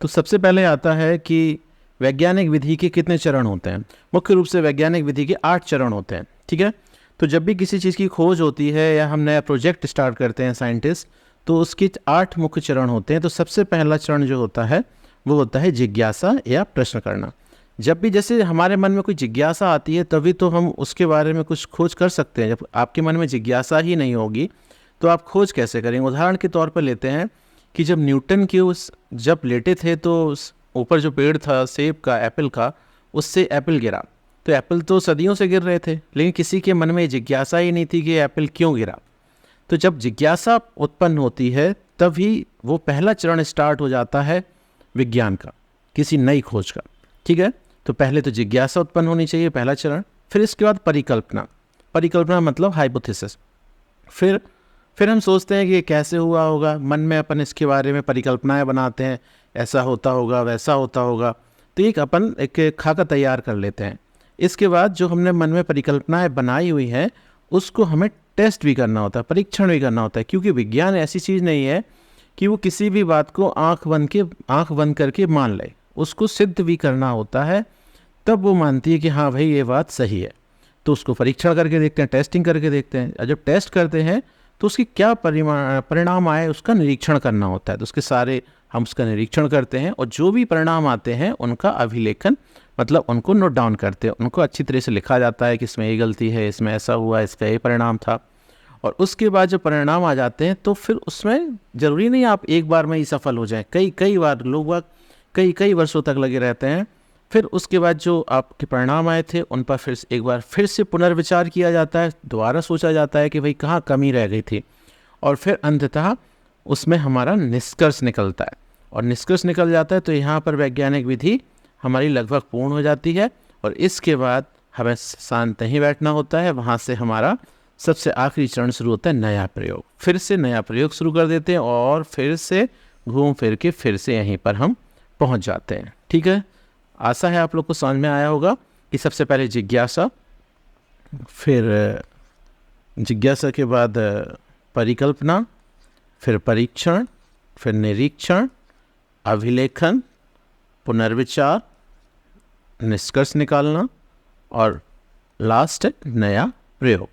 तो सबसे पहले आता है कि वैज्ञानिक विधि के कितने चरण होते हैं। मुख्य रूप से वैज्ञानिक विधि के 8 चरण होते हैं, ठीक है। तो जब भी किसी चीज़ की खोज होती है या हम नया प्रोजेक्ट स्टार्ट करते हैं साइंटिस्ट, तो उसके 8 मुख्य चरण होते हैं। तो सबसे पहला चरण जो होता है वो होता है जिज्ञासा या प्रश्न करना। जब भी जैसे हमारे मन में कोई जिज्ञासा आती है तभी तो हम उसके बारे में कुछ खोज कर सकते हैं। जब आपके मन में जिज्ञासा ही नहीं होगी तो आप खोज कैसे करेंगे। उदाहरण के तौर पर लेते हैं कि जब न्यूटन के जब लेटे थे तो ऊपर जो पेड़ था सेब का, एप्पल का, उससे एप्पल गिरा। तो एप्पल तो सदियों से गिर रहे थे, लेकिन किसी के मन में जिज्ञासा ही नहीं थी कि एप्पल क्यों गिरा। तो जब जिज्ञासा उत्पन्न होती है तभी वो पहला चरण स्टार्ट हो जाता है विज्ञान का, किसी नई खोज का, ठीक है। तो पहले तो जिज्ञासा उत्पन्न होनी चाहिए, पहला चरण। फिर इसके बाद परिकल्पना। परिकल्पना मतलब हाइपोथेसिस। फिर हम सोचते हैं कि ये कैसे हुआ होगा, मन में अपन इसके बारे में परिकल्पनाएं बनाते हैं, ऐसा होता होगा, वैसा होता होगा। तो एक खाका तैयार कर लेते हैं। इसके बाद जो हमने मन में परिकल्पनाएं बनाई हुई हैं उसको हमें टेस्ट भी करना होता है, परीक्षण भी करना होता है। क्योंकि विज्ञान ऐसी चीज़ नहीं है कि वो किसी भी बात को आंख बंद करके मान ले, उसको सिद्ध भी करना होता है, तब वो मानती है कि हाँ भाई ये बात सही है। तो उसको परीक्षण करके देखते हैं, टेस्टिंग करके देखते हैं। और जब टेस्ट करते हैं तो उसकी क्या परिणाम आए उसका निरीक्षण करना होता है। तो उसके सारे हम उसका निरीक्षण करते हैं और जो भी परिणाम आते हैं उनका अभिलेखन, मतलब उनको नोट डाउन करते हैं, उनको अच्छी तरह से लिखा जाता है कि इसमें ये गलती है, इसमें ऐसा हुआ, इसका ये परिणाम था। और उसके बाद जब परिणाम आ जाते हैं तो फिर उसमें ज़रूरी नहीं आप एक बार में ही सफल हो जाएं, कई बार लोग कई वर्षों तक लगे रहते हैं। फिर उसके बाद जो आपके परिणाम आए थे उन पर एक बार फिर से पुनर्विचार किया जाता है, दोबारा सोचा जाता है कि भाई कहाँ कमी रह गई थी। और फिर अंततः उसमें हमारा निष्कर्ष निकलता है, और निष्कर्ष निकल जाता है तो यहाँ पर वैज्ञानिक विधि हमारी लगभग पूर्ण हो जाती है। और इसके बाद हमें शांत नहीं बैठना होता है, वहाँ से हमारा सबसे आखिरी चरण शुरू होता है नया प्रयोग। फिर से नया प्रयोग शुरू कर देते हैं और फिर से घूम फिर के फिर से यहीं पर हम पहुँच जाते हैं, ठीक है। आशा है आप लोग को समझ में आया होगा कि सबसे पहले जिज्ञासा, फिर जिज्ञासा के बाद परिकल्पना, फिर परीक्षण, फिर निरीक्षण, अभिलेखन, पुनर्विचार, निष्कर्ष निकालना और लास्ट नया प्रयोग।